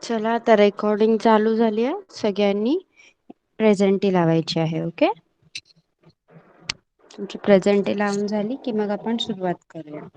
चला आता रेकॉर्डिंग चालू झाली आहे. सगळ्यांनी प्रेझेंटी लावायची आहे. ओके. तुमची प्रेझेंटी लावून झाली की मग आपण सुरुवात करूया.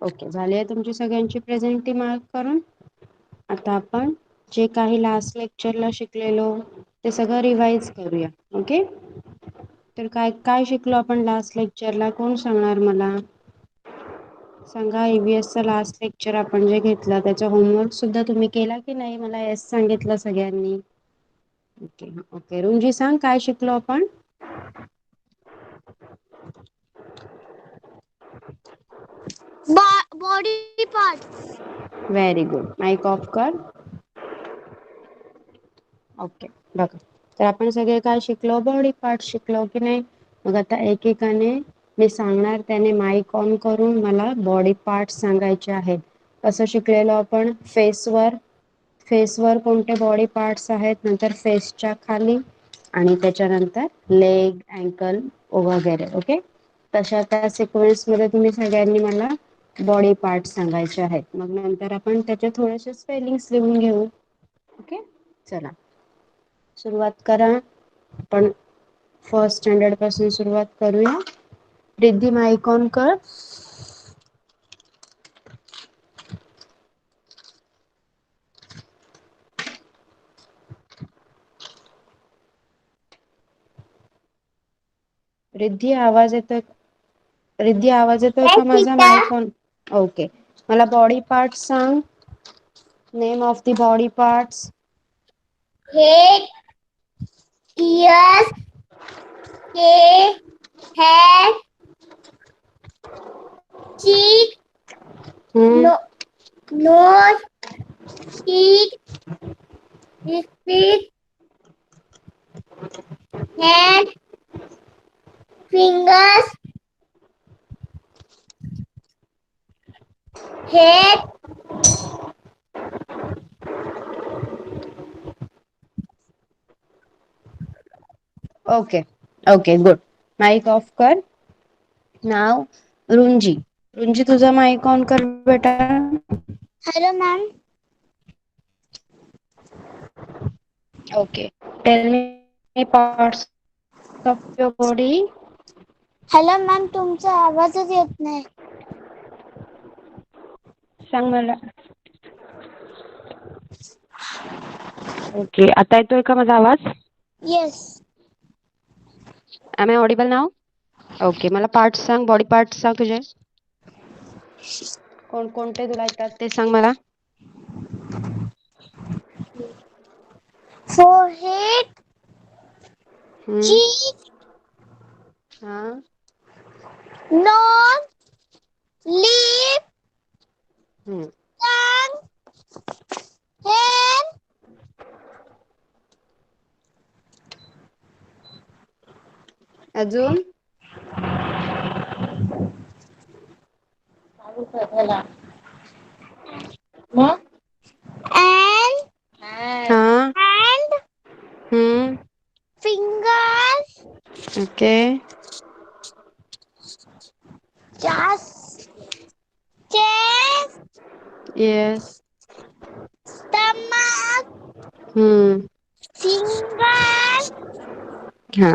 ओके, झाली आहे तुमची सगळ्यांची प्रेझेंटी मार्क करून. आता आपण जे काही लास्ट लेक्चरला शिकलेलो ते सगळं रिवाइज करूया. ओके. तर काय काय शिकलो आपण लास्ट लेक्चरला, कोण सांगणार मला? सांगा. EVS चा लास्ट लेक्चर आपण जे घेतलं त्याचा होमवर्क सुद्धा तुम्ही केला की नाही? मला येस सांगितलं सगळ्यांनी. Okay okay. रुंजी सांग, काय शिकलो आपण? Body part. Very good. Mic off कर. ओके. बघा, तर आपण सगळे काय शिकलो? बॉडी पार्ट शिकलो की नाही? मग आता एकेकाने मी सांगणार त्याने माईक ऑन करून मला बॉडी पार्ट सांगायचे आहेत. कसं शिकलेलो आपण? फेसवर कोणते बॉडी पार्ट्स आहेत, नंतर फेसच्या खाली आणि त्याच्यानंतर लेग, अँकल वगैरे. ओके. तशा त्या सिक्वेन्स मध्ये तुम्ही सगळ्यांनी मला बॉडी पार्ट सांगायचे आहेत. मग नंतर आपण त्याचे थोडेसे स्पेलिंग्स लिहून घेऊ. ओके. चला सुरुवात करा. आपण फर्स्ट स्टँडर्ड पासून सुरुवात करूया. रिद्धी, माईक ऑन कर. रिद्धी आवाज येतोय? रिद्धी आवाज येतोय का माझा? Mic on. ओके. मला बॉडी पार्ट्स सांग. Name of the body parts. Head, ears, head, cheek, हम्म. nose, teeth, speech, hand, fingers, head, okay okay good. Mic off कर. नाव रुंजी. रुंजी, तुझा माईक ऑन कर बेटा. hello ma'am. Okay. Tell me parts of your body. Hello ma'am, तुमचा आवाजच येत नाही. सांग मला. ओके. आता येतोय का माझा आवाज? येस. एम आय ऑडिबल नाव? ओके. मला पार्ट्स सांग, बॉडी पार्ट्स सांग तुझे. कोणते तुला येतात ते सांग मला. फोरहेड, हम्म. cheek, हा. nose, lip, हम्म. tongue, hand. अजून? मग and हा. hand, हम्म. fingers, okay. chest, chest, yes. stomach, हम्म. fingers. हा.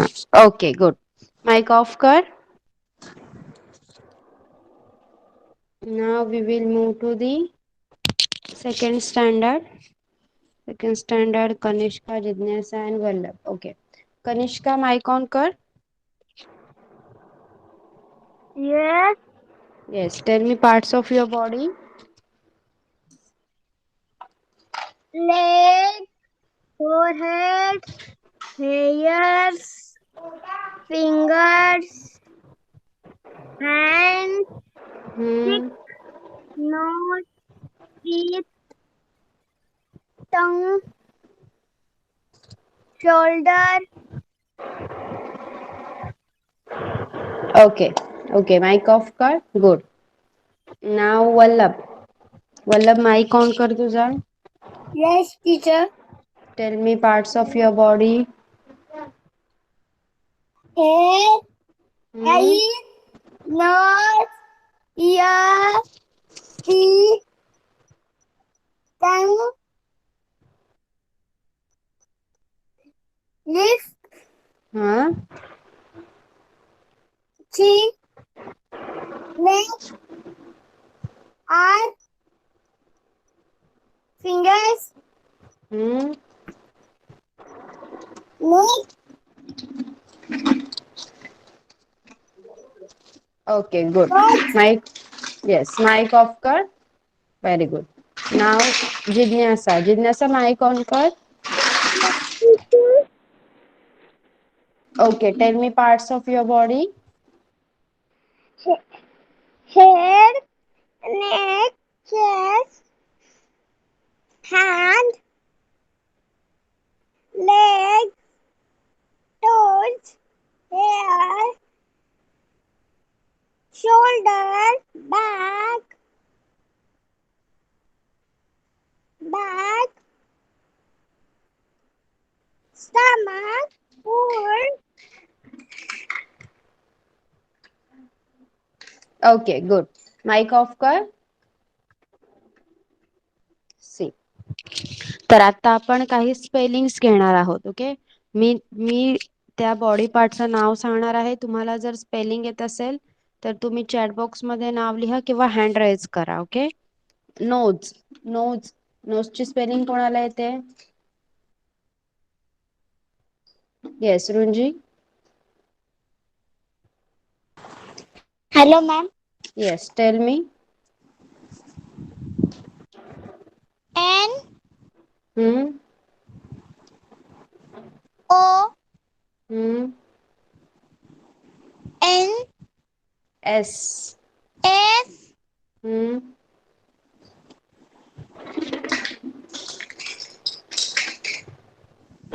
Okay good. माईक ऑफ कर. Now we will move to the second standard. Second standard, Kanishka, Jidnyasa and Vallabh. Okay. Kanishka, mic on कर. Yes. Yes, tell me parts of your body. Leg, forehead, hairs, fingers, hands, cheek, Hmm. nose, teeth, tongue, shoulder. Okay. Okay, mic off कर. Good. Now Vallabh. Vallabh mic on कर तुझा. Yes, teacher. Tell me parts of your body. Head, Hmm. eyes, nose, ear, teeth, tongue, lips, हाँ. cheek, neck, arm, fingers, Hmm. neck. Okay, good. Nose. Mic. Yes, mic off कर. Very good. Now Jignasa. Jignasa mic on कर. Yes, teacher. Okay, tell me parts of your body. Head, neck, chest, hand, leg, toes, hair, shoulder, back, stomach, foot. Okay, good. Mic off कर. C. तर आता आपण काही spellings घेणार आहोत. Okay. मी त्या body पार्टचं नाव सांगणार आहे. तुम्हाला जर स्पेलिंग येत असेल तर तुम्ही चॅट बॉक्स मध्ये नाव लिहा किंवा हँड राईज करा. ओके. नोज. नोज. नोजची स्पेलिंग कोणाला येते? Yes Runji. Hello, ma'am. Yes tell me. N hmm. O hmm. N S. S hmm.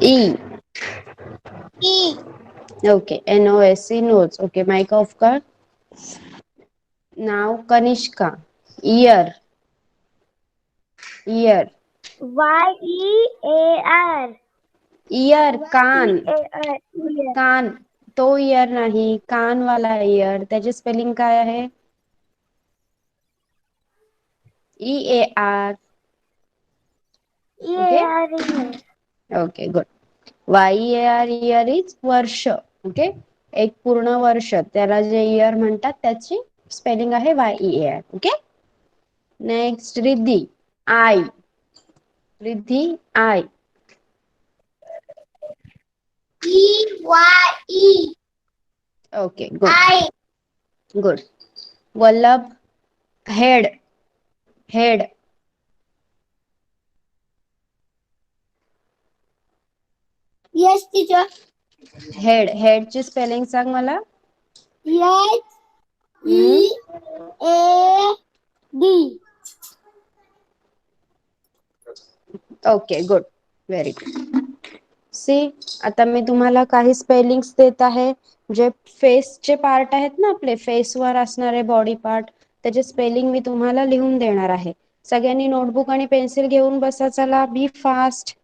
E. E. Okay. NOSE nose. Okay. Mic off कर. नाव Kanishka. Ear. Ear. Y-E-A-R. Ear कान. Y-E-A-R. Ear. कान. तो year नाही, कान वाला इयर. त्याची स्पेलिंग काय आहे? EAR. Okay. E-A-R. Ear. Okay good. YEAR year is वर्ष. ओके. एक पूर्ण वर्ष त्याला जे इयर म्हणतात त्याची स्पेलिंग आहे YEAR. Okay. Next Riddhi. Eye. Riddhi eye. E-Y-E. Okay good. I. Good. Vallabh. Head. Head. Yes, teacher. Head. हेडची स्पेलिंग सांग मला. Hmm. H-E-A-D. Okay good. Very good. See. आता मी तुम्हाला काही स्पेलिंग्स देत आहे. जे फेसचे पार्ट आहेत ना आपले फेसवर असणारे बॉडी पार्ट त्याचे स्पेलिंग मी तुम्हाला लिहून देणार आहे. सगळ्यांनी नोटबुक आणि पेन्सिल घेऊन बसा. चला बी फास्ट.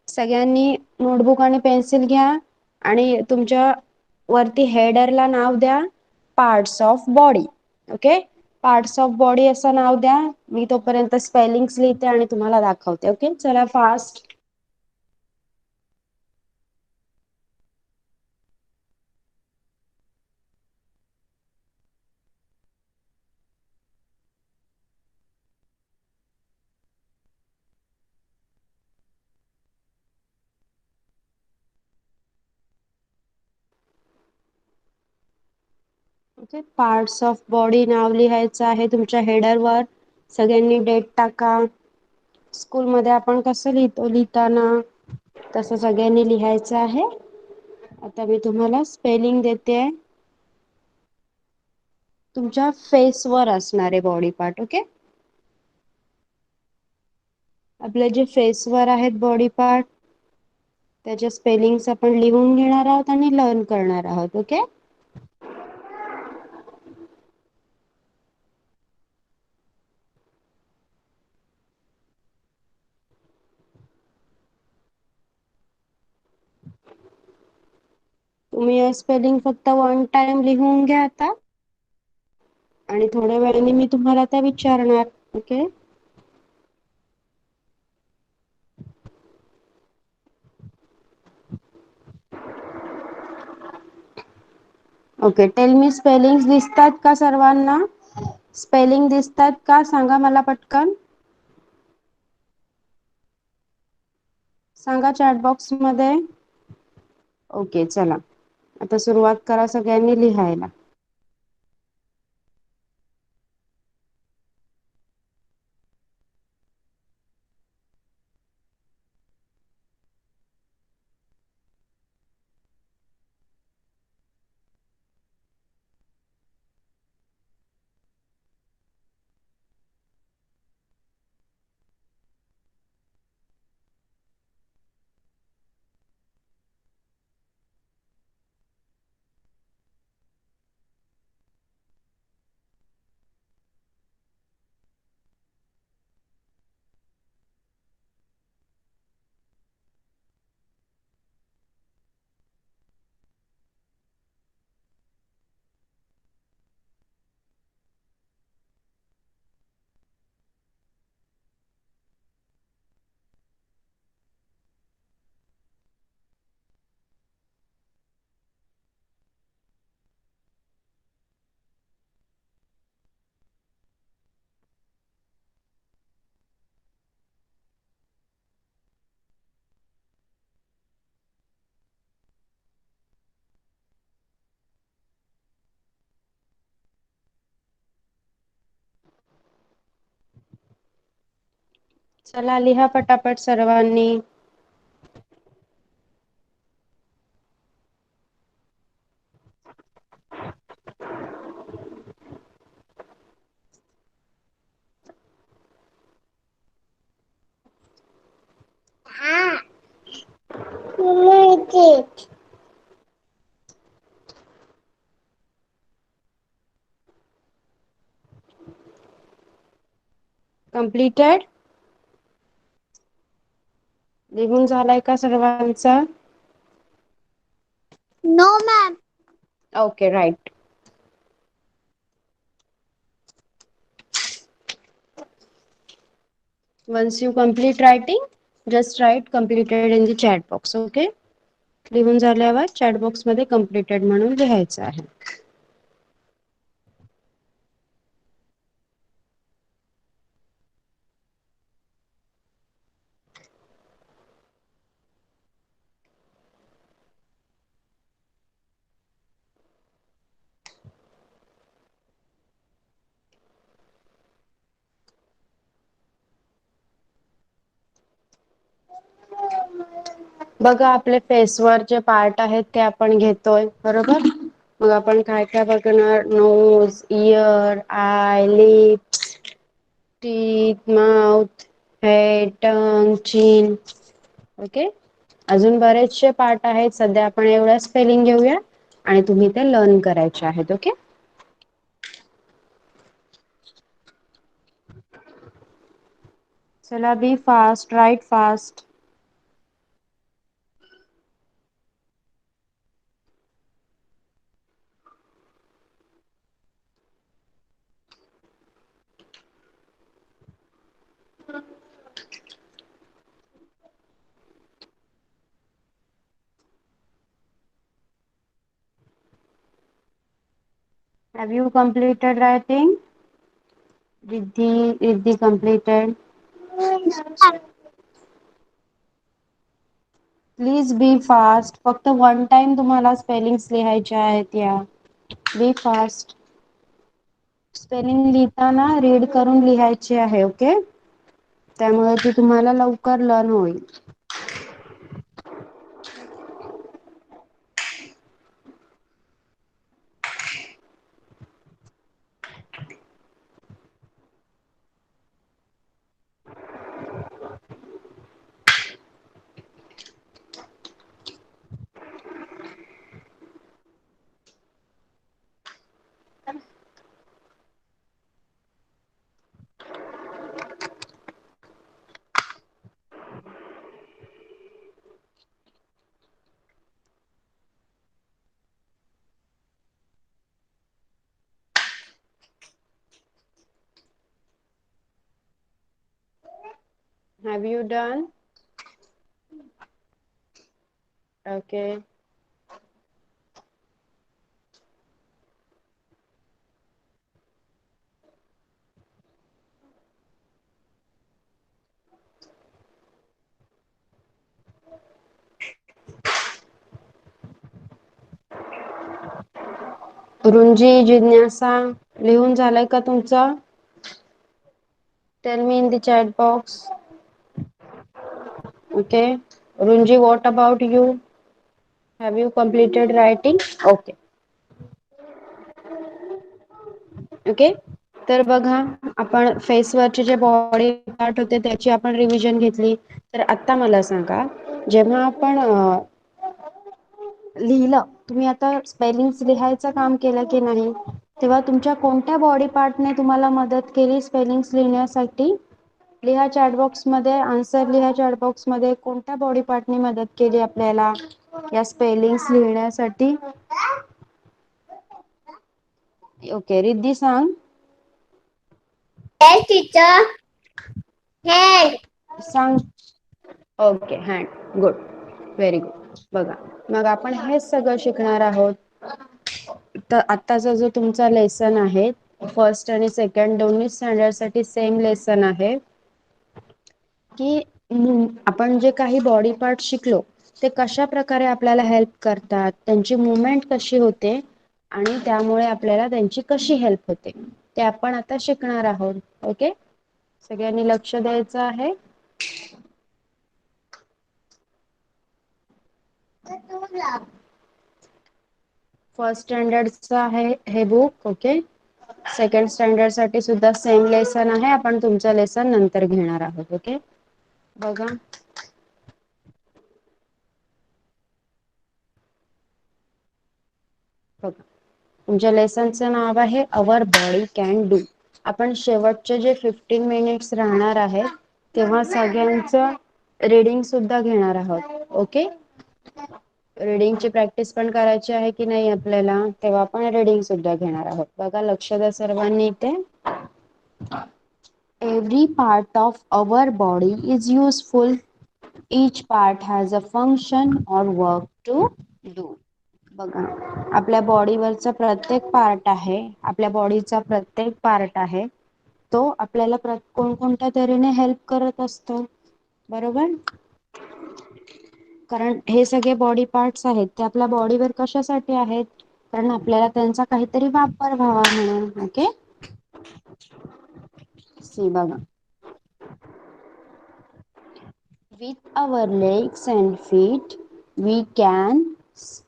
सगळ्यांनी नोटबुक आणि पेन्सिल घ्या आणि तुमच्या वरती हेडरला नाव द्या parts of body. Okay. Parts of body असं नाव द्या. मी तोपर्यंत स्पेलिंग्स लिहिते आणि तुम्हाला दाखवते. ओके. चला fast. Okay, parts of body नाव लिहायचं आहे तुमच्या हेडरवर. सगळ्यांनी डेट टाका. स्कूलमध्ये आपण कसं लिहितो लिहिताना, तसं सगळ्यांनी लिहायचं आहे. आता मी तुम्हाला स्पेलिंग देते. तुमच्या फेसवर असणारे बॉडी पार्ट. ओके, आपले जे फेसवर आहेत बॉडी पार्ट, त्याचे स्पेलिंग्स आपण लिहून घेणार आहोत आणि लर्न करणार आहोत. ओके, तुम्ही हे स्पेलिंग फक्त वन टाइम लिहून घ्या आता, आणि थोड्या वेळाने मी तुम्हाला त्या विचारणार. ओके, ओके, टेल मी स्पेलिंग्स दिसतात का सर्वांना? स्पेलिंग दिसतात का सांगा मला पटकन. सांगा चॅट बॉक्स मध्ये. ओके, चला आता सुरुवात करा सगळ्यांनी लिहायला. चला लिहा पटापट सर्वांनी. कम्प्लीटेड. लिहून झालाय का सर्वांचा? No ma'am. Okay, right. Once you complete writing, just write completed in the chat box. Okay, लिहून झाल्यावर चॅट बॉक्स मध्ये completed म्हणून लिहायचं आहे. बघा, आपले फेसवर जे पार्ट आहेत ते आपण घेतोय बरोबर. मग आपण काय काय बघणार? Nose, ear, eye, lips, teeth, mouth, head, tongue, chin. Okay, अजून बरेचसे पार्ट आहेत. सध्या आपण एवढ्या स्पेलिंग घेऊया आणि तुम्ही ते लर्न करायचे आहेत. ओके, चला be fast, right fast. Have you completed writing? Riddhi completed. Please be fast. फक्त वन टाइम तुम्हाला स्पेलिंग्स लिहायच्या आहेत या. Be fast. स्पेलिंग लिहिताना रीड करून लिहायची आहे. ओके. त्यामुळे ती तुम्हाला लवकर लर्न होईल. Have you done? Okay. रुंजी जिज्ञासा लिहून झालंय का तुमचं? Tell me in the chat box. Okay. Runji, what about you? Have you completed writing? Okay. Okay. तर बघा, आपण फेसवरचे जे बॉडी पार्ट होते त्याची आपण रिव्हिजन घेतली. तर आता मला सांगा, जेव्हा आपण लिहिलं, तुम्ही आता स्पेलिंग्स लिहायचं काम केलं की नाही, तेव्हा तुमच्या कोणत्या बॉडी पार्टने तुम्हाला मदत केली स्पेलिंग्स लिहिण्यासाठी? लिहा चॅटबॉक्स मध्ये आन्सर लिहा. चॅटबॉक्स मध्ये कोणत्या बॉडी पार्टने मदत केली आपल्याला या स्पेलिंग्स लिहिण्यासाठी? ओके. रिद्धी सांग. Yes, teacher. Head. सांग. Okay. Hand. Good. Very good. बघा, मग आपण हेच सगळं शिकणार आहोत. तर आत्ताचा जो तुमचा लेसन आहे, फर्स्ट आणि सेकंड दोन्ही स्टँडर्ड साठी सेम लेसन आहे. की आपण जे काही बॉडी पार्ट शिकलो ते कशा प्रकारे आपल्याला हेल्प करतात, त्यांची मुवमेंट कशी होते आणि त्यामुळे आपल्याला त्यांची कशी हेल्प होते ते आपण आता शिकणार आहोत. ओके. सगळ्यांनी लक्ष द्यायचं आहे. फर्स्ट स्टँडर्डचं आहे हे बुक. ओके. सेकंड स्टँडर्ड साठी सुद्धा सेम लेसन आहे. आपण तुमचं लेसन नंतर घेणार आहोत. ओके. बघा, बघा, तुमच्या लेसनचं नाव आहे अवर बॉडी कॅन डू. आपण शेवटचे जे 15 मिनिट्स राहणार आहे तेव्हा सगळ्यांचं रीडिंग सुद्धा घेणार आहोत. ओके. रीडिंगची प्रॅक्टिस पण करायची आहे की नाही आपल्याला, तेव्हा आपण रीडिंग सुद्धा घेणार आहोत. बघा, लक्ष द्या सर्वांनी इथे. Every part of our body is useful. Each part has a function or work to do. बघा, आपल्या बॉडीवरचा प्रत्येक पार्ट आहे, आपल्या बॉडीचा प्रत्येक पार्ट आहे तो आपल्याला कोणकोणत्या तऱ्हेने हेल्प करत असतो. बरोबर. कारण हे सगळे बॉडी पार्ट्स आहेत ते आपल्या बॉडीवर कशासाठी आहेत, कारण आपल्याला त्यांचा काहीतरी वापर व्हावा म्हणून. ओके. सी बघा, with our legs and feet we can,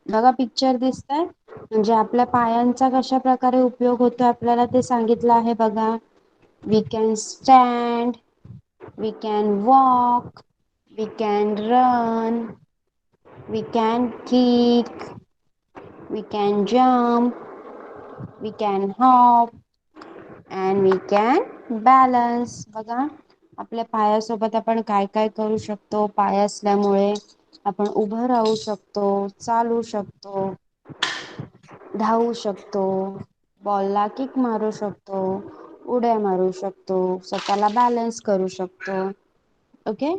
बघा पिक्चर दिसतंय, म्हणजे आपल्या पायांचा कशा प्रकारे उपयोग होतो आपल्याला ते सांगितलं आहे. बघा, we can stand, we can walk, we can run, we can kick, we can jump, we can hop and we can balance. बघा, आपल्या पायासोबत आपण काय काय करू शकतो. पाय असल्यामुळे आपण उभं राहू शकतो, चालू शकतो, धावू शकतो, बॉलला किक मारू शकतो, उड्या मारू शकतो, स्वतःला बॅलन्स करू शकतो. ओके.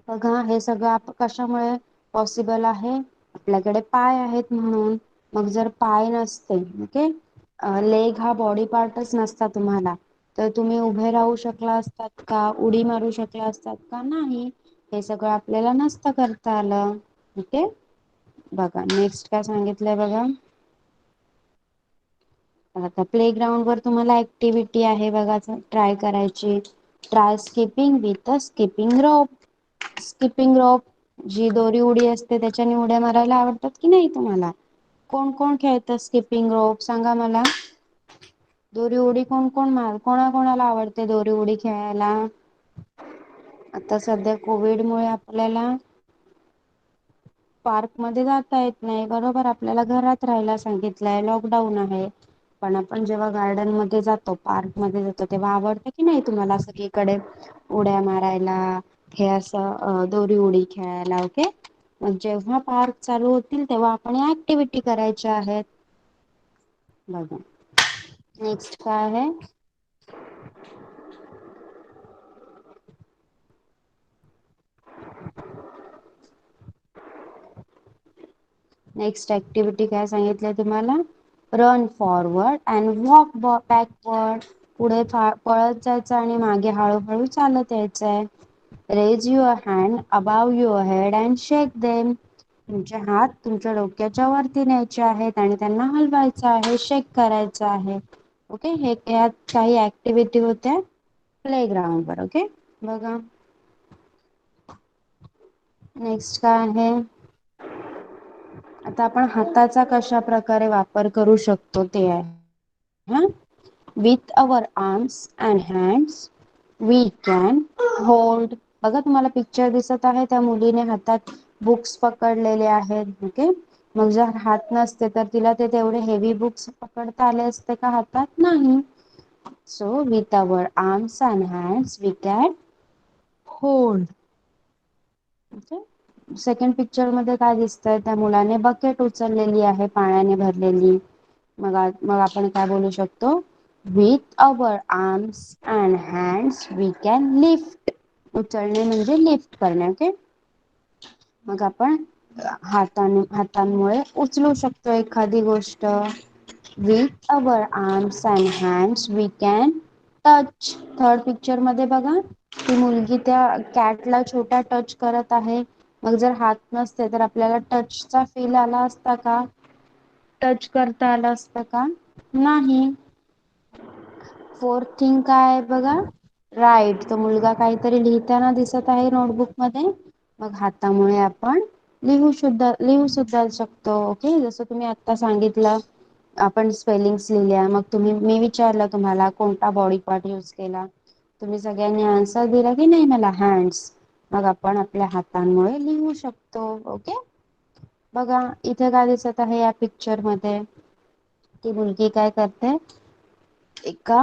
बघा, हे सगळं कशामुळे पॉसिबल आहे, आपल्याकडे पाय आहेत म्हणून. मग जर पाय नसते, ओके, लेग हा बॉडी पार्टच नसता तुम्हाला, तर तुम्ही उभे राहू शकला असतात का, उडी मारू शकला असतात का, नाही. हे सगळं आपल्याला नसतं करता आलं. ओके. बघा, नेक्स्ट काय सांगितलंय बघा. आता प्ले ग्राउंड वर तुम्हाला ऍक्टिव्हिटी आहे बघा ट्राय करायची. Try skipping with a skipping rope. Skipping rope जी दोरी उडी असते त्याच्याने उड्या मारायला आवडतात की नाही तुम्हाला? कोण कोण खेळतं स्किपिंग रोप सांगा मला? दोरी उडी कोण कोण कोणाकोणाला आवडते दोरी उडी खेळायला? आता सध्या कोविड मुळे आपल्याला पार्क मध्ये जाता येत नाही बरोबर आपल्याला घरात राहायला सांगितलंय लॉकडाऊन आहे. पण आपण जेव्हा गार्डन मध्ये जातो पार्क मध्ये जातो तेव्हा आवडतं की नाही तुम्हाला सगळीकडे उड्या मारायला हे असं दोरी उडी खेळायला ओके. मग जेव्हा पार्क चालू होतील तेव्हा आपण या ऍक्टिव्हटी करायच्या आहेत. बघा नेक्स्ट काय आहे? नेक्स्ट ऍक्टिव्हिटी काय सांगितलंय तुम्हाला? Run forward and walk backward. पुढे पळत जायचं आणि मागे हळूहळू चालत यायचंय. Raise your hand above your head and shake them. तुमचे हात तुमच्या डोक्याच्या वरती न्यायचे आहेत आणि त्यांना हलवायचं आहे शेक करायचं आहे. ओके हे यात काही ऍक्टिव्हिटी होत्या प्ले ग्राउंड वर ओके बघा. नेक्स्ट काय आहे? आता आपण हाताचा कशा प्रकारे वापर करू शकतो ते आहे. हा with our arms and hands we can hold बघा तुम्हाला पिक्चर दिसत आहे त्या मुलीने हातात बुक्स पकडलेले आहेत ओके. मग जर हात नसते तर तिला ते तेवढे हेवी बुक्स पकडता आले असते का हातात? नाही. So with our arms and hands we can hold. Second picture मध्ये काय दिसतंय त्या मुलाने बकेट उचललेली आहे पाण्याने भरलेली. मग आपण काय बोलू शकतो? With our arms and hands we can lift. उचलणे म्हणजे लिफ्ट करणे ओके. मग आपण हातांमुळे उचलू शकतो एखादी गोष्ट. With our arms and hands we can touch. Third picture मध्ये बघा ती मुलगी त्या कॅटला छोट्या टच करत आहे. मग जर हात नसते तर आपल्याला टचचा फील आला असता का? टच करता आलं असतं का? नाही. फोर्थ थिंग काय आहे बघा? राईट तो मुलगा काहीतरी लिहिताना दिसत आहे नोटबुक मध्ये. मग हातामुळे आपण लिहू सुद्धा शकतो ओके जसं तुम्ही आता सांगितलं. आपण स्पेलिंग्स लिहिल्या मग मी विचारलं तुम्हाला कोणता बॉडी पार्ट युज केला? तुम्ही सगळ्यांनी आन्सर दिला की नाही मला हँड्स. मग आपण आपल्या हातांमुळे लिहू शकतो ओके. बघा इथे काय दिसत आहे या पिक्चर मध्ये? ती मुलगी काय करते? एका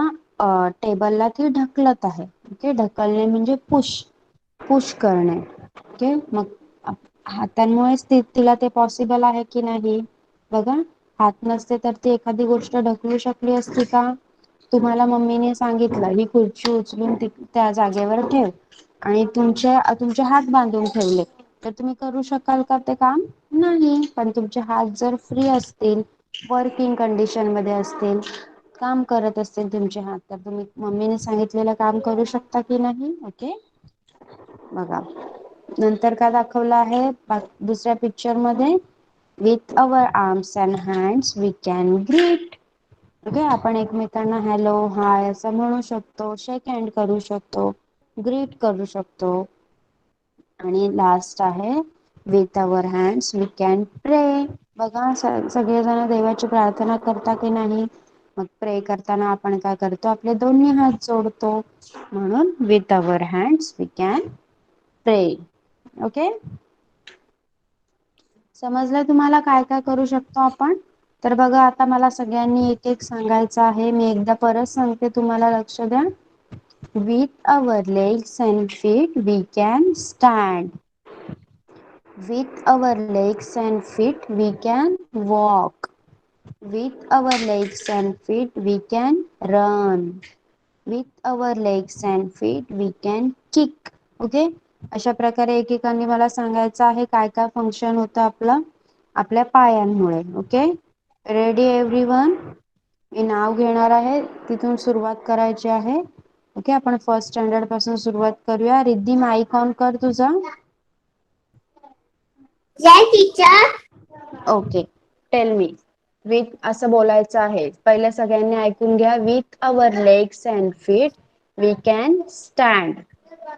टेबलला ती ढकलत आहे ओके ढकलणे म्हणजे पुश करणे ओके मग हातांमुळेच तिला ते पॉसिबल आहे की नाही? बघा हात नसते तर ती एखादी गोष्ट ढकलू शकली असती का? तुम्हाला मम्मीने सांगितलं ही खुर्ची उचलून त्या जागेवर ठेव. आणि तुमचे हात बांधून ठेवले. तर तुम्ही करू शकाल का ते काम? नाही पण तुमचे हात जर फ्री असतील वर्किंग कंडिशन मध्ये असतील काम करत असतील तुमचे हात तर तुम्ही मम्मीने सांगितलेलं काम करू शकता की नाही ओके. बघा नंतर काय दाखवलं आहे दुसऱ्या पिक्चर मध्ये with our arms and hands we can greet. Okay आपण एकमेकांना हॅलो हाय असं म्हणू शकतो शेक हँड करू शकतो. ग्रीट करू शकतो. आणि लास्ट आहे with our hands we can pray. बघा सगळेजण देवाची प्रार्थना करता की नाही? मग प्रे करताना आपण काय करतो आपले दोन्ही हात जोडतो. म्हणून with our hands we can pray okay. समजलं तुम्हाला काय काय करू शकतो आपण? तर बघा आता मला सगळ्यांनी एक एक सांगायचं आहे मी एकदा परत सांगते तुम्हाला लक्ष द्या. With our legs and feet we can stand. With our legs and feet we can walk. With our legs and feet we can run. With our legs and feet we can kick. Okay अशा प्रकारे एकेकाने मला सांगायचं आहे काय काय function होतं आपलं आपल्या पायांमुळे ओके. Ready everyone. मी नाव घेणार आहे तिथून सुरुवात करायची आहे. ओके आपण फर्स्ट स्टँडर्ड पासून सुरुवात करूया. रिद्धी माईक ऑन कर तुझा. Yes, teacher. Okay, tell me. With असं बोलायचं आहे. पहिल्या सगळ्यांनी ऐकून घ्या. With our legs and feet we can stand.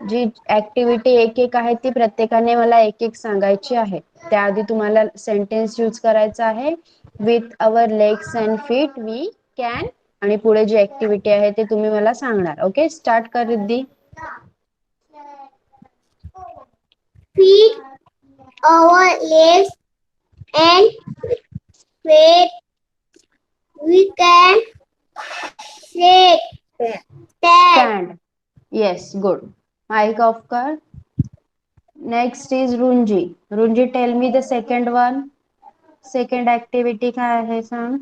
जी ऍक्टिव्हिटी एक एक आहे ती प्रत्येकाने मला एक एक सांगायची आहे. त्याआधी तुम्हाला सेंटेन्स यूज करायचा आहे. With our legs and feet we can आणि पुढे जी ऍक्टिव्हिटी आहे ते तुम्ही मला सांगणार. ओके, स्टार्ट कर Riddhi. Feet, our legs and feet. We can sit, stand. Stand. Yes, good. Mic off कर. Next is Runji. Runji, tell me the second one. Second activity काय आहे सांग.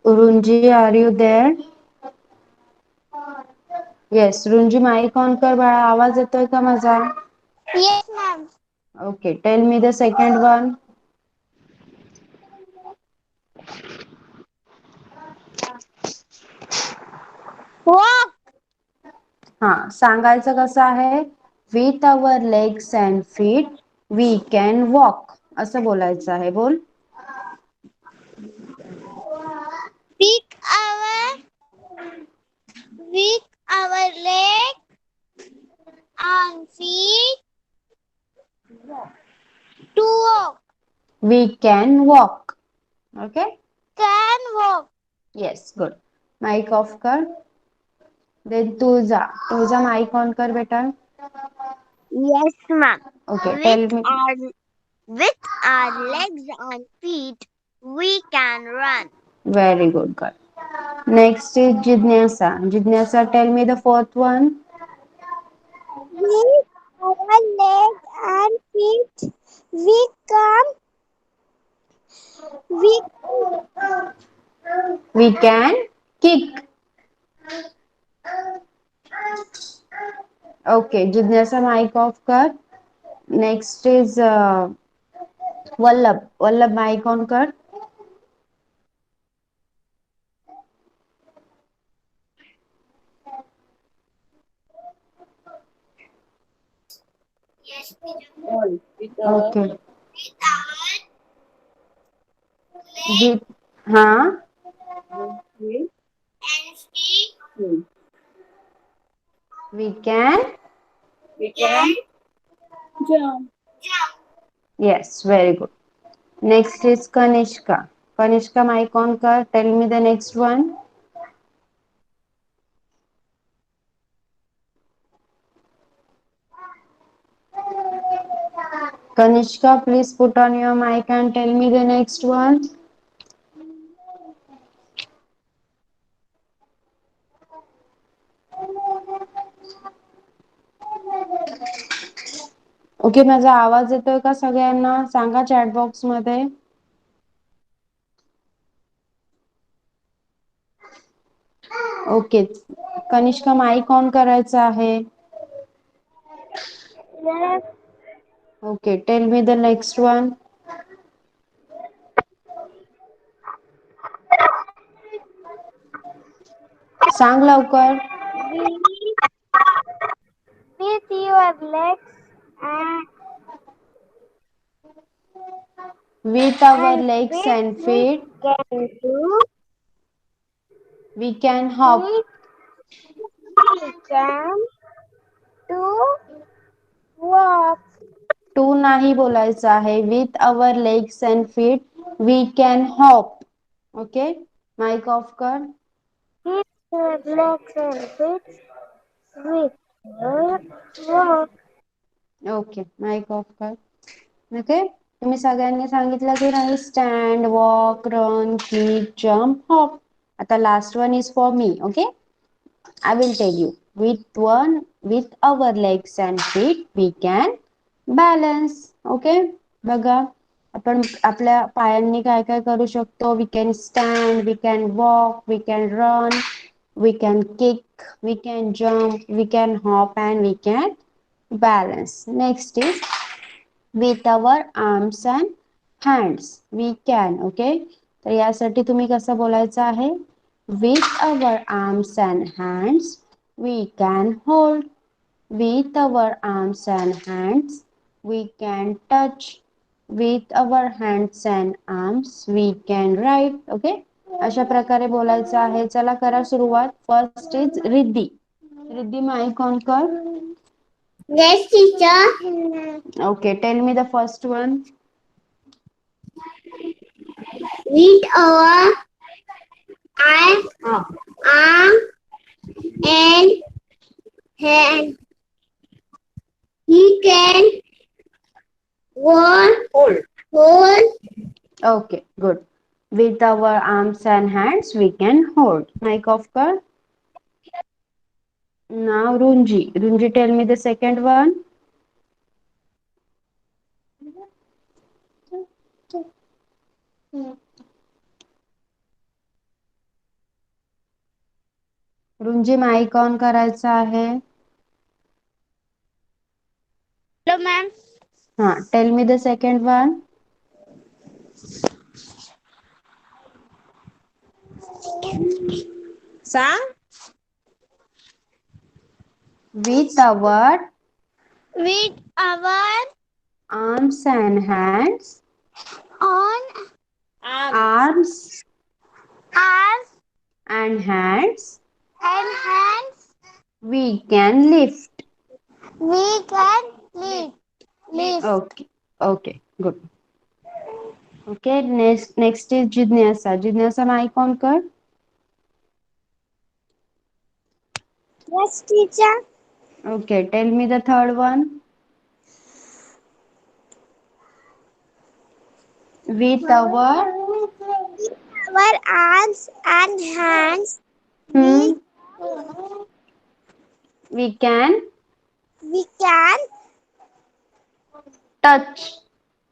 Runji, are you there? Yes, Runji, mic on कर बाळा. आवाज येतोय का माझा? Yes, ma'am. Okay, tell me the second one. Walk. हा, सांगायचं कसं आहे. With our legs and feet we can walk असं बोलायचं आहे. बोल. Pick our with our leg and feet to walk. We can walk. Okay. Can walk. Yes, good. Mic off कर. Then तुझा mic on कर बेटा. Yes, ma'am. Okay, tell With me. our legs and feet, we can run. Very good, girl. Next is Jidnyasa. Jidnyasa, tell me the fourth one. With our legs and feet, we can we We can kick. Okay, Jidnyasa, mic off कर. Next is Vallabh. Vallabh, mic on कर. Okay. With हाँ. and feet We can. jump. Yes, very good. Next is Kanishka. Kanishka, mic on कर. Tell me the next one. Kanishka, please put on your mic and tell me the next one. Okay, माझा आवाज येतोय का सगळ्यांना? सांगा chat box मध्ये. Okay, Kanishka mic on करायचा आहे. Yes. Okay, tell me the next one. सांग लवकर. With your legs and, With our and legs feet, and we feet can do. we can hop. We can do walk. To नाही बोलायचं आहे. With our legs and feet we can hop. Okay, mic off कर. With your legs and feet, we can walk. Okay, mic off कर. Okay, तुम्ही सगळ्यांनी सांगितलं की नाही. Stand, walk, run, kick, jump, hop. आता last one is for me. Okay, I will tell you. With our legs and feet, we can balance. Okay? बघा, आपण आपल्या पायांनी काय काय करू शकतो. We can stand, we can walk, we can run, we can kick, we can jump, we can hop, and we can balance. Next is with our arms and hands. We can. Okay? तर यासाठी तुम्ही कसं बोलायचं आहे. With our arms and hands, we can hold. With our arms and hands, we can touch. With our hands and arms, we can write. Okay? अशा प्रकारे बोलायचं आहे. चला करा सुरुवात. First is Riddhi. Riddhi mic on कर. Yes, teacher. Okay, tell me the first one. With our arm and hand, he can hold. Okay, good. With our arms and hands, we can hold. Mic off kar. Now, Runji. Runji, tell me the second one. Runji mic on करायचा आहे. Hello, ma'am. हा, tell me the second one. Sang With our with our arms and hands, on arms arms and hands, and hands, we can lift. we can lift. Okay, okay, good. Okay, next is Jidnyasa. Jidnyasa, mic on kar. Yes, teacher. Okay, tell me the third one. With our Our arms and hands, we hmm, we can we can touch.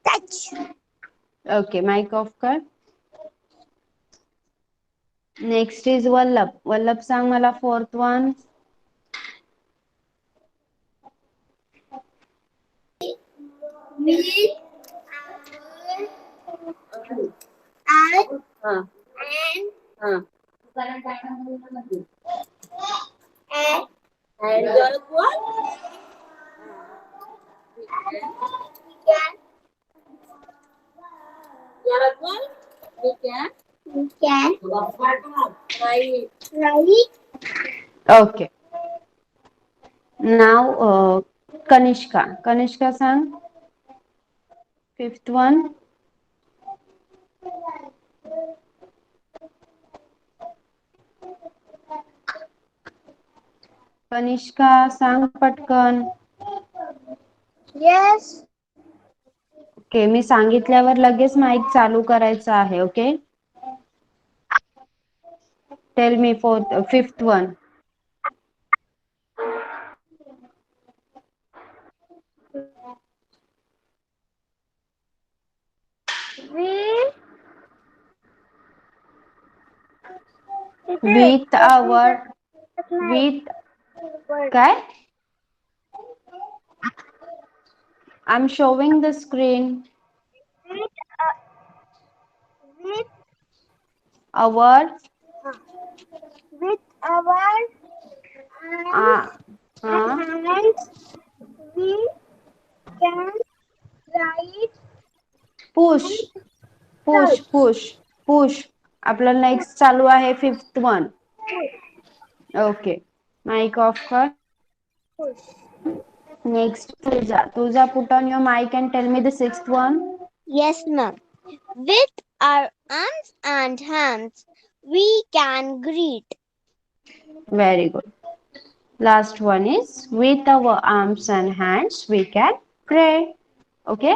touch. Okay, mic off kar. Next is Vallabh. Vallabh, सांग मला fourth one. With our and and we can write. Okay. Now, Kanishka. Kanishka, sang fifth one. Kanishka सांग पटकन. Yes. Okay, मी सांगितल्यावर लगेच mic चालू करायचा आहे. Okay, tell me fifth one. We with our with काय. I am showing the screen. with our with our हा hands, we can write. Push push push push. आपलं नेक्स्ट चालू आहे fifth one. Okay, mic off कर. नेक्स्ट तुझा put on your mic and tell me the sixth one. Yes, ma'am. With our arms and hands, we can greet. Very good. Last one is with our arms and hands we can pray. Okay.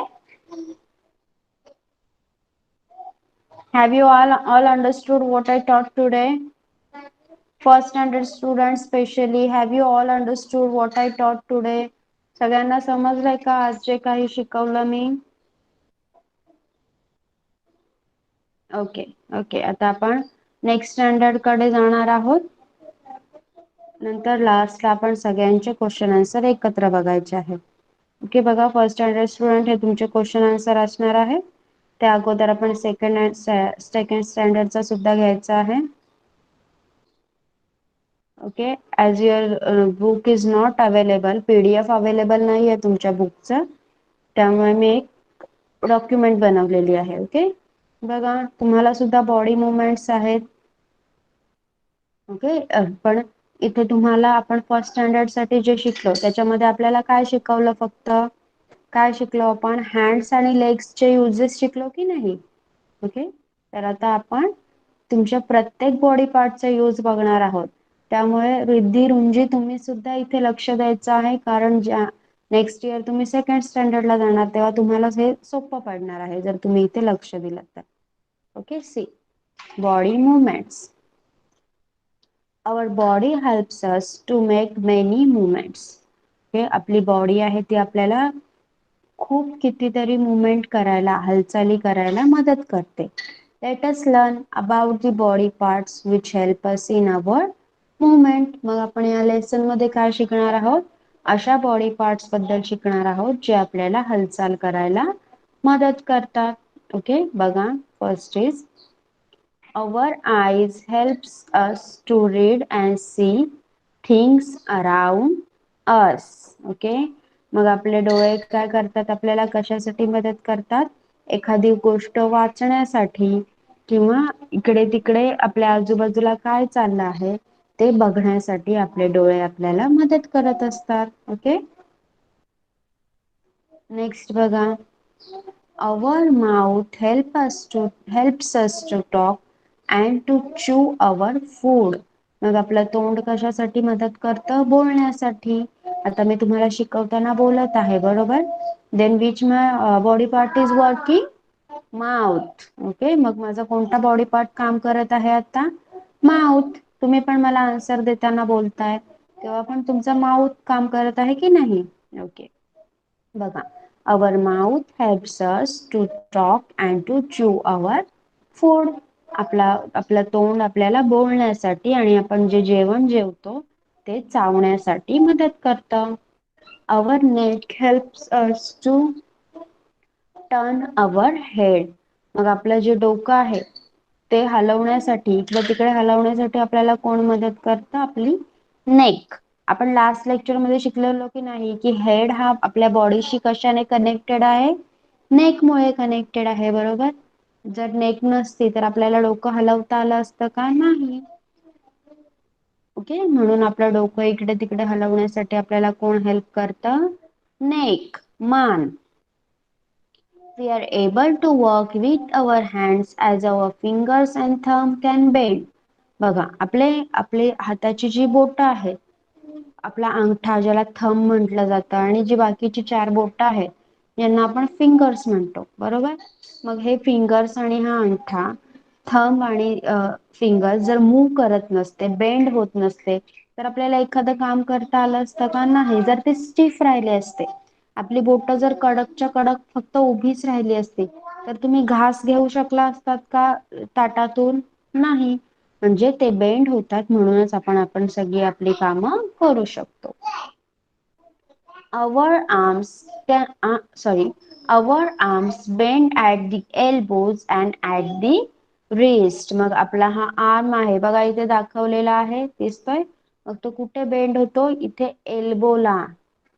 Have you all understood what I taught today? First standard students specially, have you all understood what I taught today? सगळ्यांना समजलंय का आज जे काही शिकवलं मी? Okay okay, आता आपण next standard कडे जाणार आहोत. नंतर लास्टला आपण सगळ्यांचे क्वेश्चन आन्सर एकत्र बघायचे आहे. ओके, बघा फर्स्ट स्टँडर्ड स्टुडंट हे तुमचे क्वेश्चन आन्सर असणार आहे. त्या अगोदर आपण सेकंड स्टँडर्डचा सुद्धा घ्यायचा आहे. Okay. As your book is not available, PDF available नाही आहे तुमच्या बुकचं, त्यामुळे मी एक डॉक्युमेंट बनवलेली आहे. ओके. बघा तुम्हाला सुद्धा बॉडी मुवमेंट्स आहेत. ओके. पण इथे तुम्हाला आपण फर्स्ट स्टँडर्ड साठी जे शिकलो त्याच्यामध्ये आपल्याला काय शिकवलं, फक्त काय शिकलो आपण, हँड्स आणि लेग्सचे युजेस शिकलो की नाही. ओके. तर आता आपण तुमच्या प्रत्येक बॉडी पार्टचा यूज बघणार आहोत. त्यामुळे रिद्धी रुंजी तुम्ही सुद्धा इथे लक्ष द्यायचं आहे, कारण ज्या नेक्स्ट इयर तुम्ही सेकंड स्टँडर्डला जाणार तेव्हा तुम्हाला हे सोपं पडणार आहे जर तुम्ही इथे लक्ष दिलं तर. Okay. See body movements. Our body helps us to make many movements. Okay. आपली बॉडी आहे ती आपल्याला खूप कितीतरी मुवमेंट करायला, हालचाली करायला मदत करते. Let us learn about the body parts which help us in our movement. मग आपण या लेसन मध्ये काय शिकणार आहोत, अशा बॉडी पार्ट्स बद्दल शिकणार आहोत जे आपल्याला हालचाल करायला मदत करतात. ओके. बघा first is our eyes helps us to read and see things around us. Okay. मग आपले डोळे काय करतात, आपल्याला कशासाठी मदत करतात, एखादी गोष्ट वाचण्यासाठी किंवा इकडे तिकडे आपल्या आजूबाजूला काय चाललं आहे ते बघण्यासाठी आपले डोळे आपल्याला मदत करत असतात. ओके. नेक्स्ट बघा, our mouth helps us to talk and to chew our food. मग आपलं तोंड कशासाठी मदत करतं, बोलण्यासाठी. आता मी तुम्हाला शिकवताना बोलत आहे बरोबर, then which my body part is working, mouth. Okay. मग माझा कोणता बॉडी पार्ट काम करत आहे आता, माउथ. तुम्ही पण मला आन्सर देताना बोलताय तेव्हा पण तुमचा माउथ काम करत आहे की नाही. ओके. बघा, our mouth helps us to talk and to chew our food. आपलं तोंड आपल्याला बोलण्यासाठी आणि आपण जे जेवण जेवतो ते चावण्यासाठी मदत करतं. our neck helps us to turn our head. मग आपलं जे डोकं आहे ते हलवण्यासाठी, इकडे तिकडे हलवण्यासाठी आपल्याला कोण मदत करतं, आपली नेक. आपण लास्ट लेक्चर मध्ये शिकलेलो की नाही की हेड हा आपल्या बॉडीशी कशाने कनेक्टेड आहे, नेक मुळे कनेक्टेड आहे बरोबर. जर नेक नसती तर आपल्याला डोकं हलवता आलं असतं का, नाही. ओके. म्हणून आपलं डोकं इकडे तिकडे हलवण्यासाठी आपल्याला कोण हेल्प करतं, नेक, मान. We are able to work with our hands as our fingers and thumb can bend. बघा आपले आपले हाताची जी बोटं आहेत, आपला अंगठा ज्याला थंब म्हटलं जातं आणि जी बाकीची 4 बोटं आहेत यांना आपण फिंगर्स म्हणतो बरोबर. मग हे फिंगर्स आणि हा अंगठा, थंब आणि फिंगर्स जर मूव्ह करत नसते, बेंड होत नसते तर आपल्याला एखादं काम करता आलं असतं का, नाही. जर ते स्टिफ राहिले असते, आपली बोटं जर कडकच्या कडक फक्त उभीच राहिली असती तर तुम्ही घास घेऊ शकला असतात का ताटातून, नाही. म्हणजे ते बेंड होतात म्हणूनच आपण सगळी आपली कामं करू शकतो. our arms can sorry our arms bend at the elbows and at the wrist. मग आपला हा आर्म आहे बघा इथे दाखवलेला आहे, दिसतोय. मग तो कुठे बेंड होतो, इथे एल्बोला,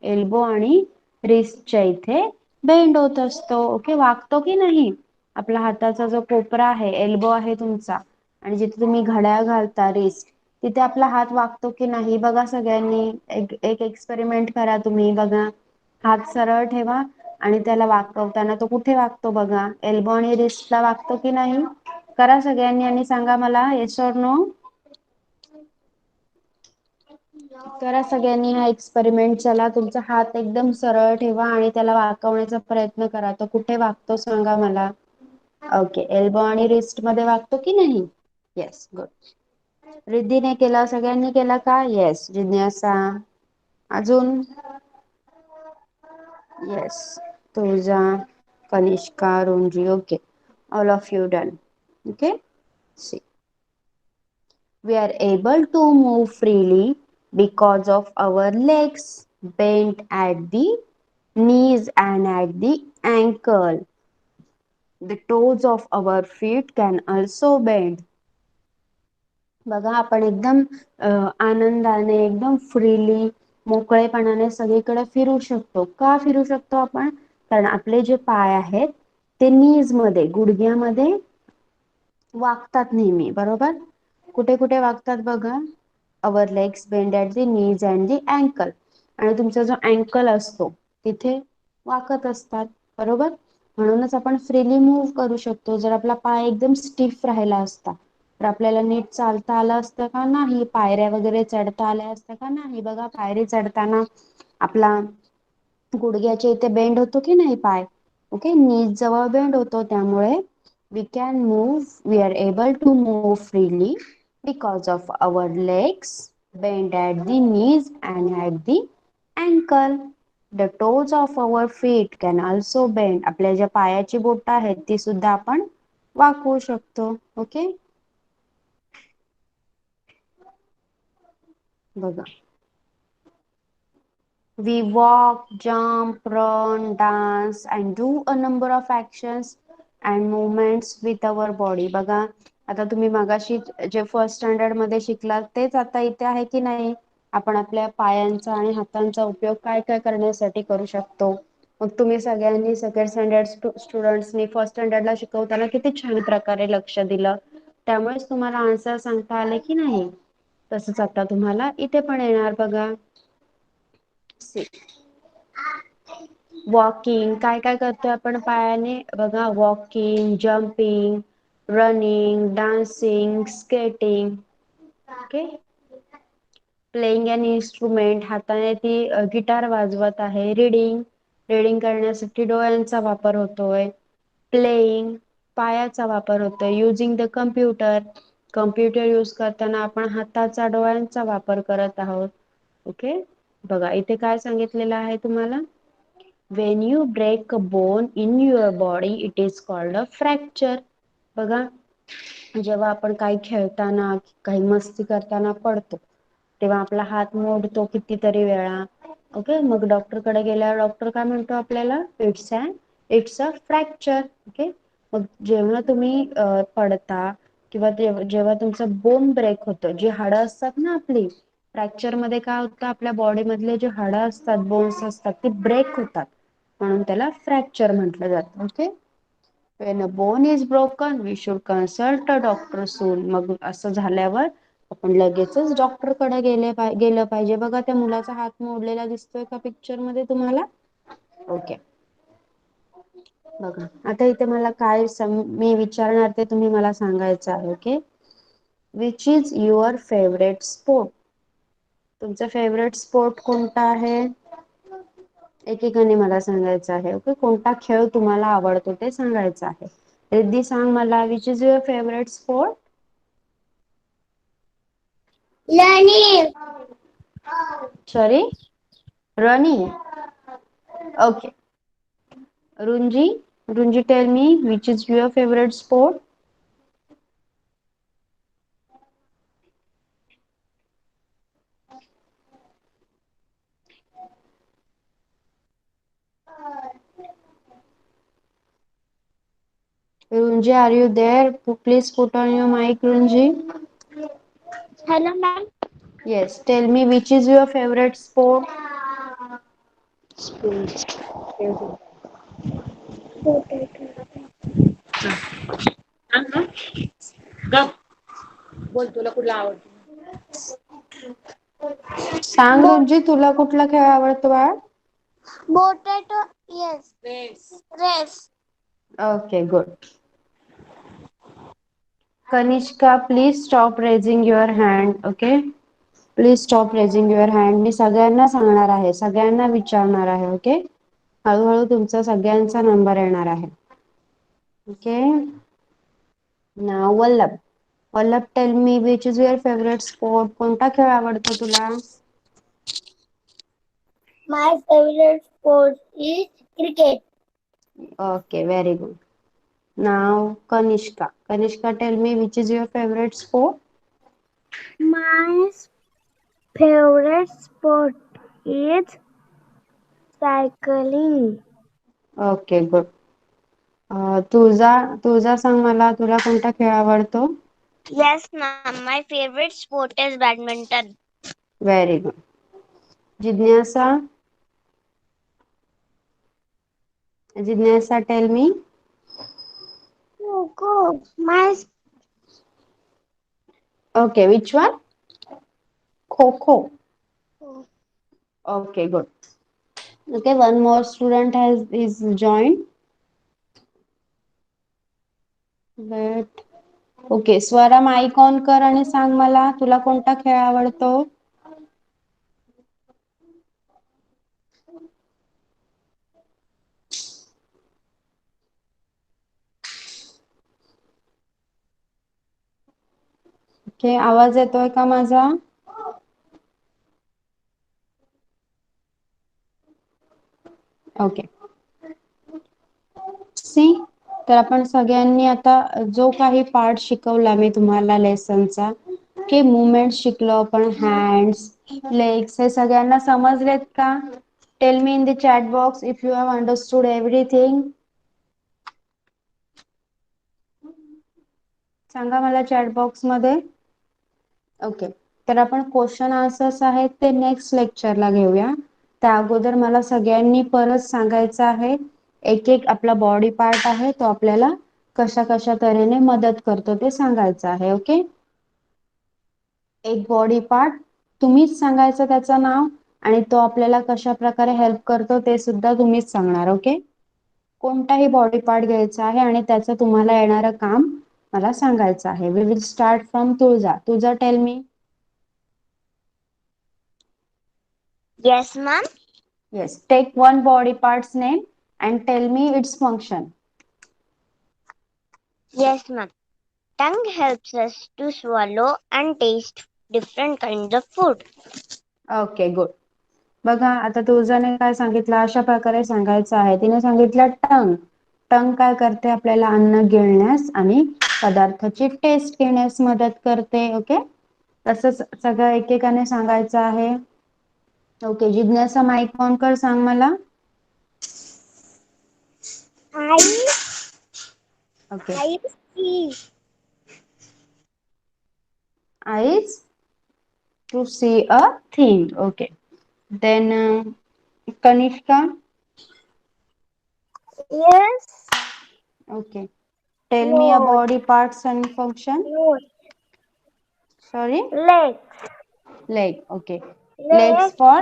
एल्बो आणि रिस्टच्या इथे बेंड होत असतो. ओके. वाकतो की नाही, आपला हाताचा जो कोपरा आहे, एल्बो आहे तुमचा, आणि जिथे तुम्ही घड्याळ घालता रिस्ट, तिथे आपला हात वाकतो की नाही. बघा सगळ्यांनी एक एक्सपेरिमेंट करा तुम्ही. बघा, हात सरळ ठेवा आणि त्याला वाकवताना तो कुठे वाकतो बघा, एल्बो आणि रिस्टला वाकतो की नाही. करा सगळ्यांनी आणि सांगा मला, येस ऑर नो. करा सगळ्यांनी हा एक्सपेरिमेंट. चला तुमचा हात एकदम सरळ ठेवा आणि त्याला वाकवण्याचा प्रयत्न करा. तो कुठे वाकतो सांगा मला. ओके. एल्बो आणि रिस्ट मध्ये वाकतो की नाही. Yes, good. रिद्धीने केला, सगळ्यांनी केला का, येस. जिज्ञासा, अजून, yes. Tulja, Kanishka, Runji, okay. All of you done. Okay. See, we are able to move freely because of our legs bent at the knees and at the ankle. The toes of our feet can also bend. बघा आपण एकदम आनंदाने एकदम freely मोकळेपणाने सगळीकडे फिरू शकतो. का फिरू शकतो आपण? कारण आपले जे पाय आहेत ते नीज मध्ये गुडघ्यामध्ये वाकतात नेहमी, बरोबर? कुठे कुठे वागतात बघा? Our legs bend at the knees and the ankle. आणि तुमचा जो अँकल असतो तिथे वाकत असतात, बरोबर? म्हणूनच आपण फ्रीली मूव्ह करू शकतो. जर आपला पाय एकदम स्टिफ राहिला असता तर आपल्याला नीट चालता आलं असतं का? नाही. पायऱ्या वगैरे चढता आल्या असत्या का? नाही. बघा पायरी चढताना आपला गुडघ्याच्या इथे बेंड होतो की नाही पाय? ओके, नीज जवळ बेंड होतो, त्यामुळे we are able to move freely because of our legs bend at the knees and at the ankle. The toes of our feet can also bend. आपल्या ज्या पायाची बोटं आहेत ती सुद्धा आपण वाकवू शकतो. ओके, बघा. We walk, jump, run, dance and do a number of actions and movements with our body. बघा आता तुम्ही मगाशी जे फर्स्ट स्टँडर्ड मध्ये शिकलात तेच आता इथे आहे की नाही? आपण आपल्या पायांचा आणि हातांचा उपयोग काय काय करण्यासाठी करू शकतो. मग तुम्ही सगळ्यांनी सेकंड स्टँडर्ड स्टुडंट्सनी फर्स्ट स्टँडर्डला शिकवताना किती छान प्रकारे लक्ष दिलं. त्यामुळेच तुम्हाला आन्सर सांगता आले की नाही? तसंच आता तुम्हाला इथे पण येणार बघा. वॉकिंग, काय काय करतोय आपण पायाने? बघा, walking, jumping, running, dancing, skating. Okay, playing an instrument, हाताने ती गिटार वाजवत आहे. रीडिंग करण्यासाठी डोळ्यांचा वापर होतोय. प्लेइंग, पायाचा वापर होतोय. युजिंग द कम्प्युटर यूज करताना आपण हाताचा डोळ्यांचा वापर करत आहोत. ओके, बघा इथे काय सांगितलेलं आहे तुम्हाला? When you break a bone in your body, it is called a fracture. बघा, जेव्हा आपण काही खेळताना काही मस्ती करताना पडतो तेव्हा आपला हात मोडतो कितीतरी वेळा. ओके, मग डॉक्टरकडे गेल्यावर डॉक्टर काय म्हणतो आपल्याला? It's a fracture. ओके, मग जेव्हा तुम्ही पडता किंवा जेव्हा तुमचं बोन ब्रेक होतं, जी हाडं असतात ना आपली, फ्रॅक्चर मध्ये काय होतं? आपल्या बॉडी मधले जे हाडं असतात, बोन्स असतात, ते ब्रेक होतात, म्हणून त्याला फ्रॅक्चर म्हटलं जातं. Okay, when a bone is broken we should consult a doctor soon. मग असं झाल्यावर आपण लगेचच डॉक्टर कडे गेलं पाहिजे. बघा त्या मुलाचा हात मोडलेला दिसतोय का पिक्चर मध्ये तुम्हाला? ओके, बघा आता इथे मला काय मी विचारणार ते तुम्ही मला सांगायचं आहे. Okay, which is your favourite sport? तुमचा फेवरेट स्पोर्ट कोणता आहे? एकेकाने मला सांगायचं आहे. ओके, कोणता खेळ तुम्हाला आवडतो ते सांगायचं आहे. रिद्धी सांग मला, which is your favourite sport? Learning. Sorry, running. Okay, Runji, tell me which is your favorite sport? Runji, are you there? Please put on your mic, Runji. Hello, ma'am. Yes, tell me which is your favorite sport? Sports. बोल, तुला कुठला आवडतो? सांग रुंजी, तुला कुठला खेळ आवडतो बाळ? Potato. Yes. Race. Okay, good. Kanishka, please stop raising your hand. Okay, please stop raising your hand. मी सगळ्यांना सांगणार आहे, सगळ्यांना विचारणार आहे. ओके, हळूहळू तुमचा सगळ्यांचा नंबर येणार आहे. Okay, now Vallabh, tell me which is your favourite sport? कोणता खेळ आवडतो तुला? My favorite sport is cricket. Okay, very good. Now Kanishka, tell me which is your favorite sport? My favorite sport is cycling. Okay, good. तुझा सांग मला, तुला कोणता खेळ आवडतो? Yes, ma'am. My favorite sport is badminton. Very good. Jignasa, Jignasa, tell me. Oh, go. My Okay, which one? Kho Kho. sport. Okay, good. Okay, one more student has is joined. But okay Swara mic on कर आणि सांग मला तुला कोणता खेळ आवडतो. Okay आवाज येतोय का माझा. ओके सी तर आपण सगळ्यांनी आता जो काही पार्ट शिकवला मी तुम्हाला लेसनचा की मुवमेंट शिकलो आपण हँड्स लेग्स हे सगळ्यांना समजलेत का. Tell me in the chat box if you have understood everything. सांगा मला चॅट बॉक्स मध्ये. ओके तर आपण क्वेश्चन आन्सर्स आहेत ते नेक्स्ट लेक्चरला घेऊया. त्या अगोदर मला सगळ्यांनी परत सांगायचं आहे एक एक आपला बॉडी पार्ट आहे तो आपल्याला कशा कशा तऱ्हेने मदत करतो ते सांगायचं आहे. ओके एक बॉडी पार्ट तुम्हीच सांगायचं त्याचं नाव आणि तो आपल्याला कशा प्रकारे हेल्प करतो ते सुद्धा तुम्हीच सांगणार. ओके कोणताही बॉडी पार्ट घ्यायचा आहे आणि त्याचं तुम्हाला येणारं काम मला सांगायचं आहे. We will start from Tulja. Tulja tell me. Yes, ma'am. Yes, take one body part's name and tell me its function. Yes, ma'am. Tongue helps us to swallow and taste different kinds of food. Okay good. बघा आता तुळजाने काय सांगितलं अशा प्रकारे सांगायचं आहे. तिने सांगितलं टंग. टंग काय करते आपल्याला अन्न गिळण्यास आणि पदार्थाची टेस्ट घेण्यास मदत करते. ओके तसंच सगळं एकेकाने सांगायचं आहे. ओके जिज्ञासा माईक ऑन कर सांग मला. I okay I see. eyes to see a thing. Okay then Kanishka. Yes. Okay tell me a Nose. body parts and function. Nose. Sorry. Leg. Leg. Okay legs Leg. for.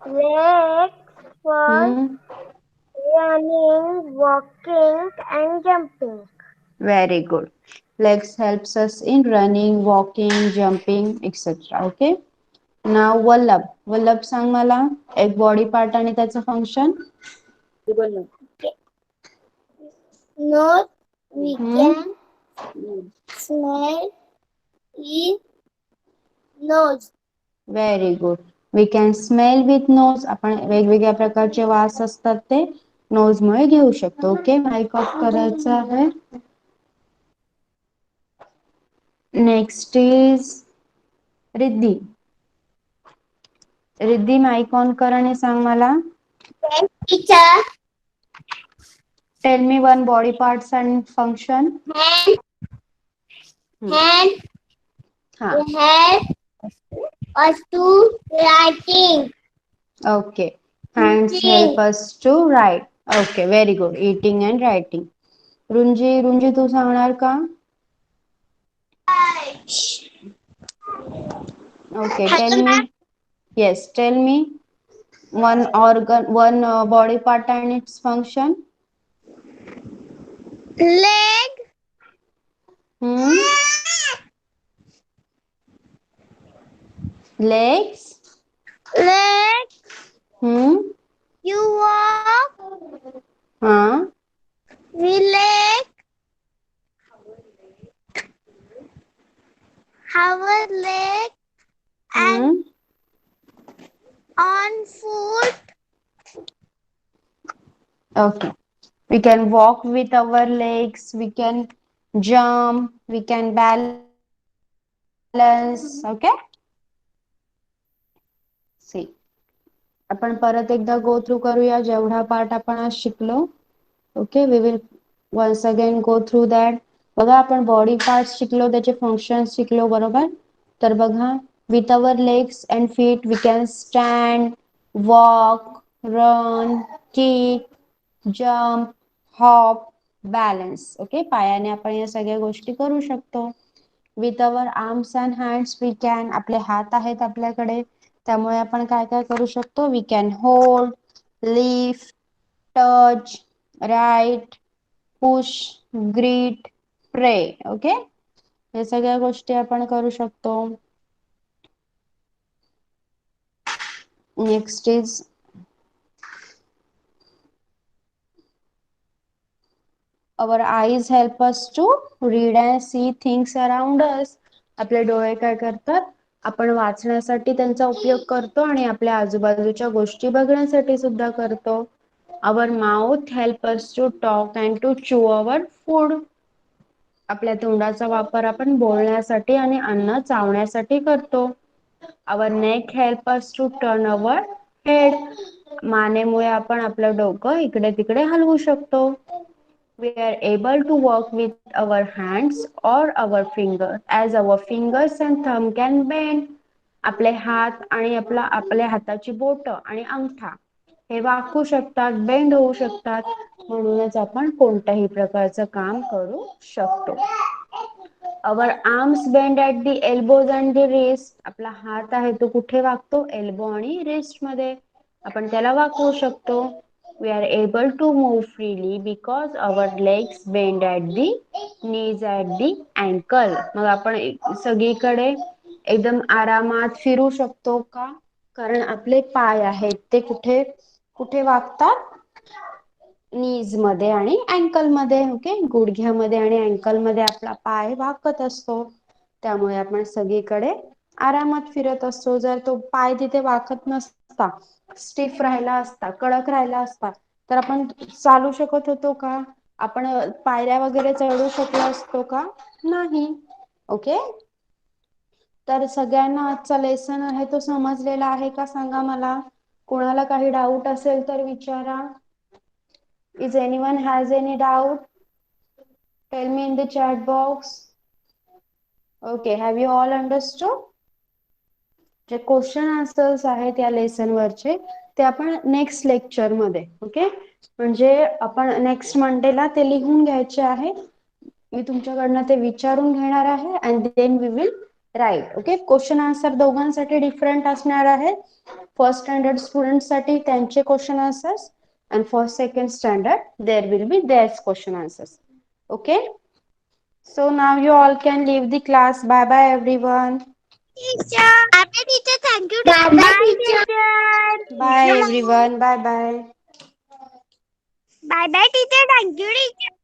Legs for Hmm. running, walking, and jumping. Very good. Legs helps us in running, walking, jumping, etc. Okay. Now Vallabh. Vallabh सांग मला एक body part आणि त्याचं function. Okay. Nose. We can smell with nose. Very good. We can smell with nose. आपण वेगवेगळ्या प्रकारचे वास असतात ते नोज मुळे घेऊ शकतो. ओके माइक ऑफ करायचं आहे. Next is Riddhi. Riddhi mic on कर आणि सांग मला. Then teacher. Tell me one body parts and function. Hand. Hand. हा Help us to writing. Okay hands help Eating. Us to write. Okay very good eating and writing. Runji Runji तू सांगणार का. Okay tell Hello, me. ma'am. Yes tell me one organ one body part and its function. Leg. Hmm. Legs. Leg. Hmm. You walk. हाँ. We leg. Have a leg and Hmm. on foot. Okay. We can walk with our legs. We can jump. We can balance. Okay. See. आपण परत एकदा go through करूया जेवढा part आपण आज शिकलो. Okay, we will once again go through that. बघा आपण बॉडी पार्ट्स शिकलो, त्याचे फंक्शन्स शिकलो बरोबर. तर बघा, with our legs and feet we can stand, walk, run, kick, jump, hop, balance. Okay, पायाने आपण या सगळ्या गोष्टी करू शकतो. With our arms and hands we can, आपले हात आहेत आपल्याकडे, त्यामुळे आपण काय काय करू शकतो, we can hold, lift, touch, write, push, greet, pray. Okay, हे सगळ्या गोष्टी आपण करू शकतो. Next is our eyes help us to read and see things around us. आपले डोळे काय करतात, आपण वाचण्यासाठी त्यांचा उपयोग करतो आणि आपल्या आजूबाजूच्या गोष्टी बघण्यासाठी सुद्धा करतो. our mouth help us to talk and to chew our food. आपल्या तोंडाचा वापर आपण बोलण्यासाठी आणि अन्न चावण्यासाठी करतो. our neck help us to turn our head. मानेमुळे आपण आपलं डोकं इकडे तिकडे हलवू शकतो. We are able to work with our hands or our fingers as our fingers and thumb can bend. आपले हात आणि आपल्या हाताची बोट आणि अंगठा हे वाकू शकतात, बेंड होऊ शकतात, म्हणूनच आपण कोणत्याही प्रकारचं काम करू शकतो. our arms bend at the elbows and the wrist. आपला हात आहे तो कुठे वाकतो, एल्बो आणि रिस्ट मध्ये, आपण त्याला वाकवू शकतो. We are able to move freely because our legs bend at the knees at the ankle. मग आपण सगळीकडे एकदम आरामात फिरू शकतो का, कारण आपले पाय आहेत ते कुठे कुठे वागतात, नीज मध्ये आणि अँकल मध्ये. ओके, गुडघ्यामध्ये आणि अँकल मध्ये आपला पाय वाकत असतो, त्यामुळे आपण सगळीकडे आरामात फिरत असतो. जर तो पाय तिथे वाकत नसता, स्टिफ राहिला असता, कडक राहिला असता, तर आपण चालू शकत होतो का, आपण पायऱ्या वगैरे चढू शकलो असतो का, नाही. ओके, तर सगळ्यांना आजचा लेसन आहे तो समजलेला आहे का, सांगा मला. कोणाला काही डाऊट असेल तर विचारा. Is anyone has any doubt? Tell me in the chat box. Okay, have you all understood? जे क्वेश्चन आन्सर्स आहेत या लेसन वरचे ते आपण नेक्स्ट लेक्चर मध्ये, ओके, म्हणजे आपण नेक्स्ट मंडेला ते लिहून घ्यायचे आहे. मी तुमच्याकडनं ते विचारून घेणार आहे and then we will write. Okay, question answer दोघांसाठी डिफरंट असणार आहे. फर्स्ट स्टँडर्ड स्टुडंट साठी त्यांचे question answers and for second standard there will be their question answers. Okay, so now you all can leave the class. Bye bye everyone. Teacher. Bye, teacher. Thank you. Bye, teacher. Bye everyone. Bye bye. Bye, bye, teacher. Thank you, teacher.